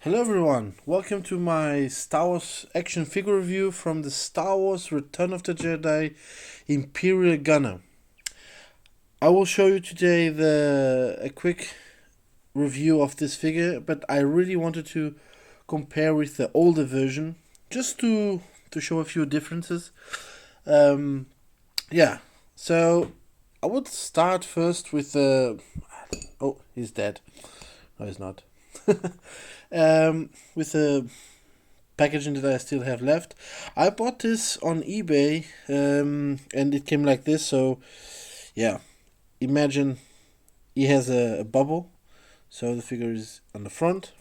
Hello everyone, welcome to my Star Wars action figure review from the Star Wars Return of the Jedi Imperial Gunner. I will show you today a quick review of this figure, but I really wanted to compare with the older version, just to show a few differences. Um, yeah, so I would start first with the... Oh, he's dead. No, he's not. With the packaging that I still have left. I bought this on eBay, and it came like this. So, yeah, imagine he has a bubble, so the figure is on the front.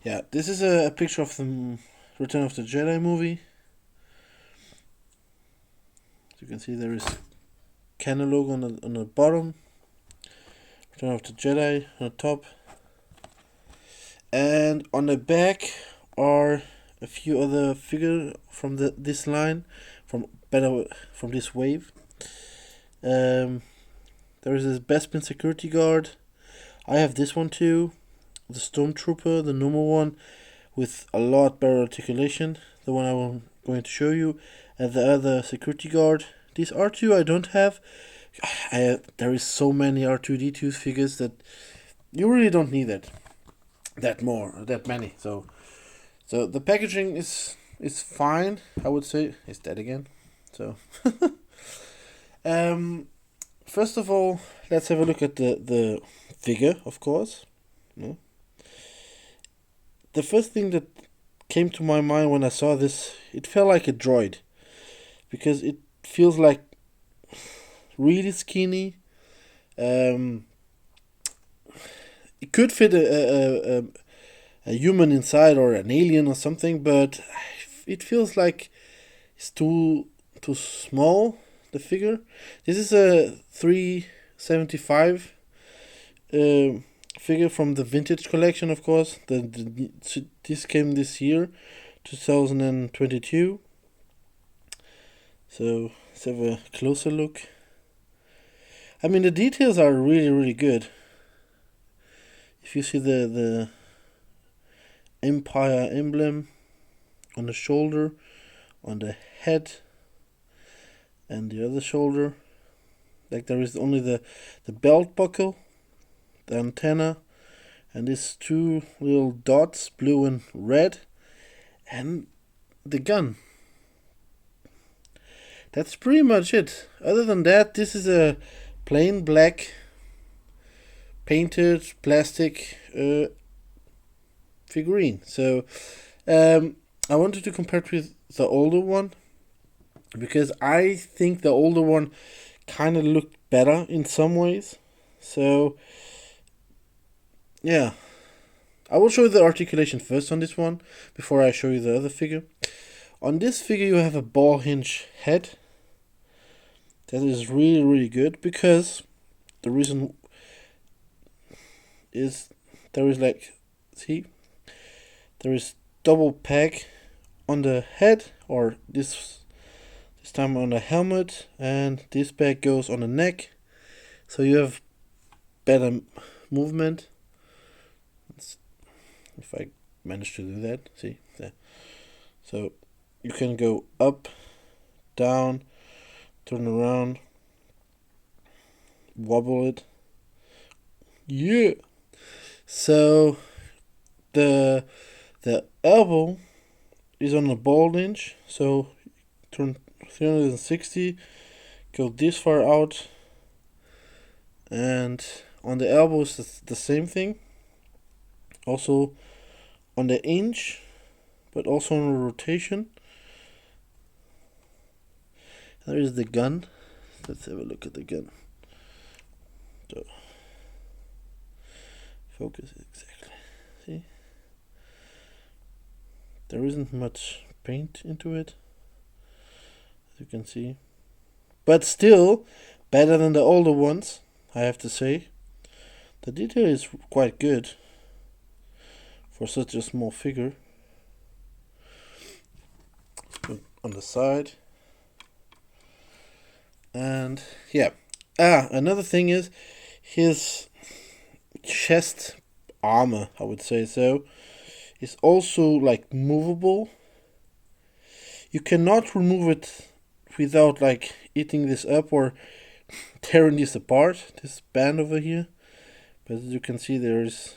Yeah, this is a picture of the Return of the Jedi movie. As you can see, there is Canon logo on the bottom, Return of the Jedi on the top, and on the back are a few other figures from this line, from this wave. There is this Bespin security guard. I have this one too, the Stormtrooper, the normal one, with a lot better articulation, the one I'm going to show you, and the other security guard. These R2 I don't have. There is so many R2D2 figures that you really don't need that many. So the packaging is fine. I would say it's dead again. So first of all, let's have a look at the figure, of course. No? The first thing that came to my mind when I saw this, it felt like a droid, because it feels like really skinny. It could fit a human inside or an alien or something, but it feels like it's too small. The figure. This is a 375 figure from the vintage collection, of course. This came this year, 2022. So let's have a closer look. I mean, the details are really good. If you see the Empire emblem on the shoulder, on the head, and the other shoulder, like there is only the belt buckle, the antenna, and these two little dots, blue and red, and the gun. That's pretty much it. Other than that, this is a plain black painted plastic figurine. So I wanted to compare it with the older one, because I think the older one kind of looked better in some ways. So yeah, I will show you the articulation first on this one before I show you the other figure. On this figure you have a ball hinge head. That is really good, because the reason is there is there is double peg on the head, or this time on the helmet, and this peg goes on the neck, so you have better movement. If I manage to do that, see there. So you can go up, down, turn around, wobble it. Yeah. So the elbow is on a ball hinge, so turn 360, go this far out, and on the elbow is the same thing, also on the hinge, but also on a rotation. There is the gun. Let's have a look at the gun. So focus exactly. See? There isn't much paint into it, as you can see. But still, better than the older ones, I have to say. The detail is quite good for such a small figure. Put on the side. And yeah. Another thing is his chest armor, I would say so. It's also like movable. You cannot remove it without like eating this up or tearing this apart, this band over here. But as you can see, there is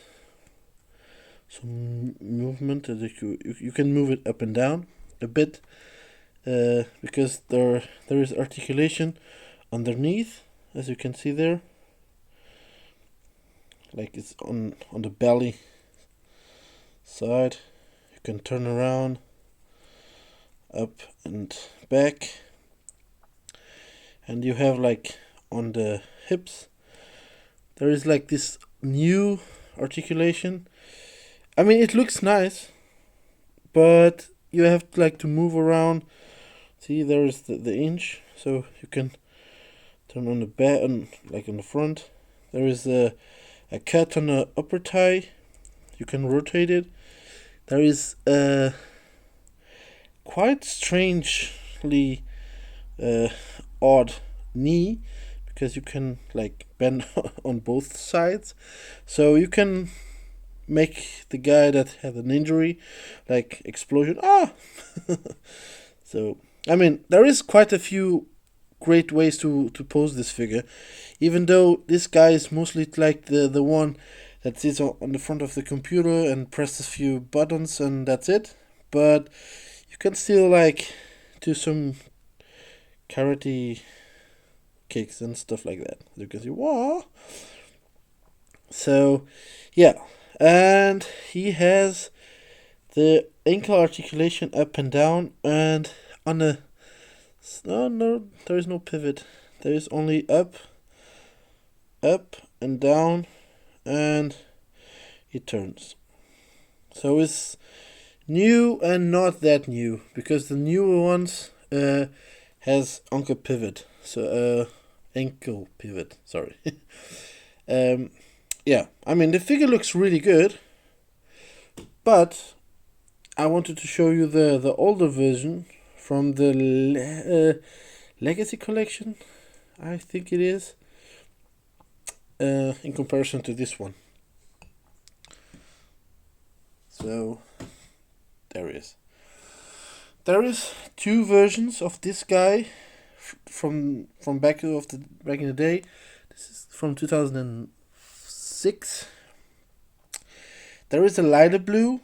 some movement that you can move it up and down a bit, because there is articulation underneath, as you can see there, like it's on the belly side. You can turn around, up and back, and you have like on the hips there is like this new articulation. I mean, it looks nice, but you have like to move around. See, there is the inch, so you can turn on the back, like on the front. There is a cut on the upper thigh. You can rotate it. There is a quite strangely odd knee, because you can like bend on both sides, so you can make the guy that had an injury like explosion. So I mean, there is quite a few great ways to pose this figure, even though this guy is mostly like the one that sits on the front of the computer and presses a few buttons and that's it. But you can still like do some karate kicks and stuff like that. You can see, wow. So yeah, and he has the ankle articulation up and down, and on the no, there is no pivot. There is only up and down, and it turns. So it's new and not that new, because the newer ones has ankle pivot. So ankle pivot. Sorry. Yeah, I mean, the figure looks really good, but I wanted to show you the older version from the Legacy Collection, I think it is, in comparison to this one. So there is two versions of this guy from back in the day. This is from 2006. There is a lighter blue.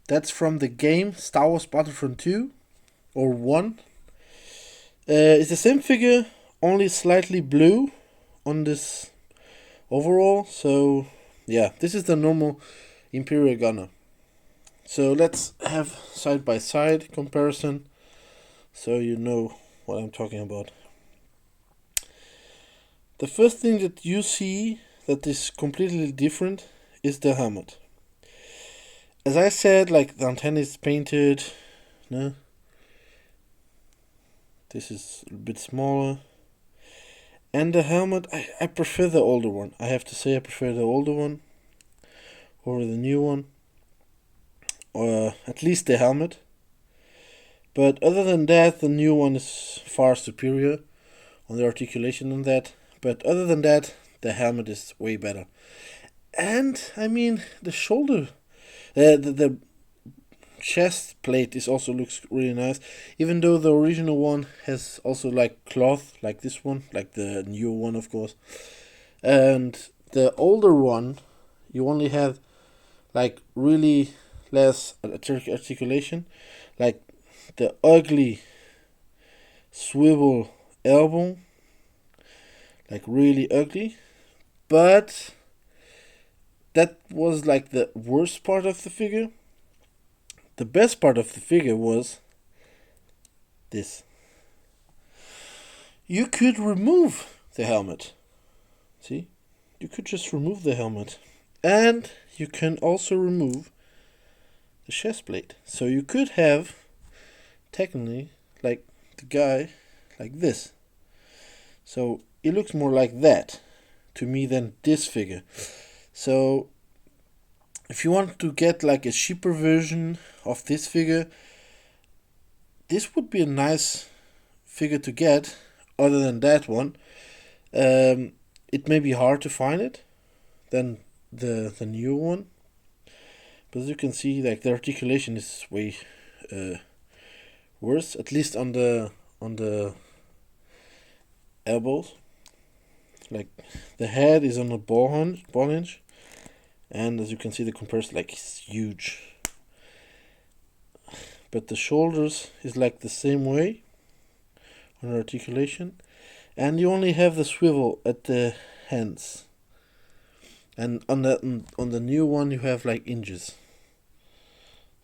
That's from the game Star Wars Battlefront 2 or 1. It's the same figure, only slightly blue on this overall. So yeah, this is the normal Imperial Gunner. So let's have side by side comparison, so you know what I'm talking about. The first thing that you see that is completely different is the helmet. As I said, like, the antenna is painted. No? This is a bit smaller. And the helmet, I prefer the older one. I have to say, I prefer the older one over the new one. Or at least the helmet. But other than that, the new one is far superior on the articulation and that. But other than that, the helmet is way better. And I mean, the shoulder, the chest plate also looks really nice. Even though the original one has also like cloth, like this one, like the new one, of course. And the older one, you only have like really less articulation, like the ugly swivel elbow, like really ugly. But that was like the worst part of the figure. The best part of the figure was this. You could remove the helmet. See? You could just remove the helmet. And you can also remove the chest plate. So you could have, technically, like the guy like this. So it looks more like that to me than this figure. So if you want to get like a cheaper version of this figure, this would be a nice figure to get. Other than that one, it may be hard to find it than the new one, But as you can see, like the articulation is way worse, at least on the elbows. Like the head is on a ball hinge, and as you can see, the compressor like is huge. But the shoulders is like the same way on articulation, and you only have the swivel at the hands. And on the new one you have like hinges.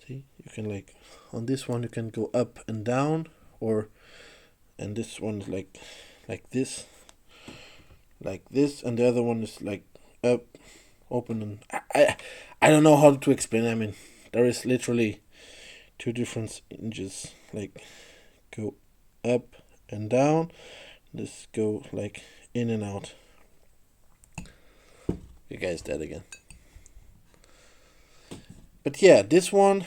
See, you can like on this one you can go up and down, and this one is like this, and the other one is like up, open, and I don't know how to explain. I mean, there is literally two different hinges, like go up and down. This go like in and out. You guys dead again. But yeah, this one,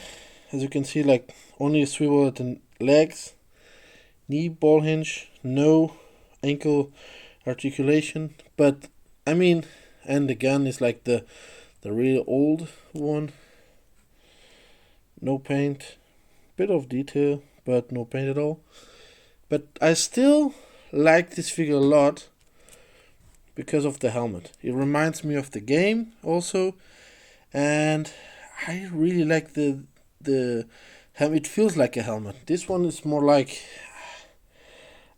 as you can see, like only a swivel at the legs, knee ball hinge, no ankle articulation. But I mean, and the gun is like the real old one. No paint, bit of detail, but no paint at all. But I still like this figure a lot because of the helmet. It reminds me of the game also, and I really like the helmet. It feels like a helmet. This one is more like,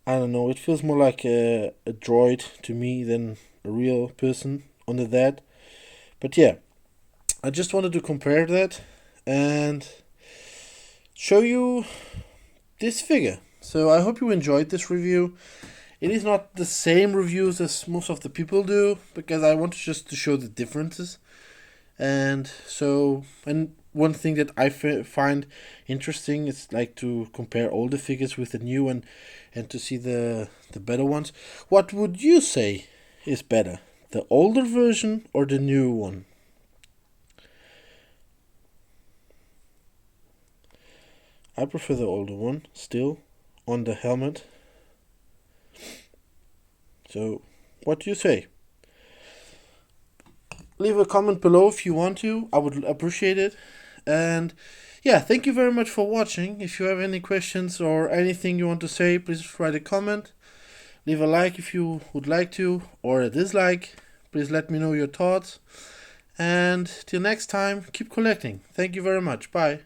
I don't know, it feels more like a droid to me than a real person under that. But yeah, I just wanted to compare that and show you this figure. So I hope you enjoyed this review. It is not the same reviews as most of the people do, because I want just to show the differences. And one thing that I find interesting is like to compare older figures with the new and to see the better ones. What would you say is better, the older version or the new one? I prefer the older one still on the helmet. So, what do you say? Leave a comment below if you want to. I would appreciate it. And yeah, thank you very much for watching. If you have any questions or anything you want to say, please write a comment. Leave a like if you would like to, or a dislike. Please let me know your thoughts. And till next time, keep collecting. Thank you very much. Bye.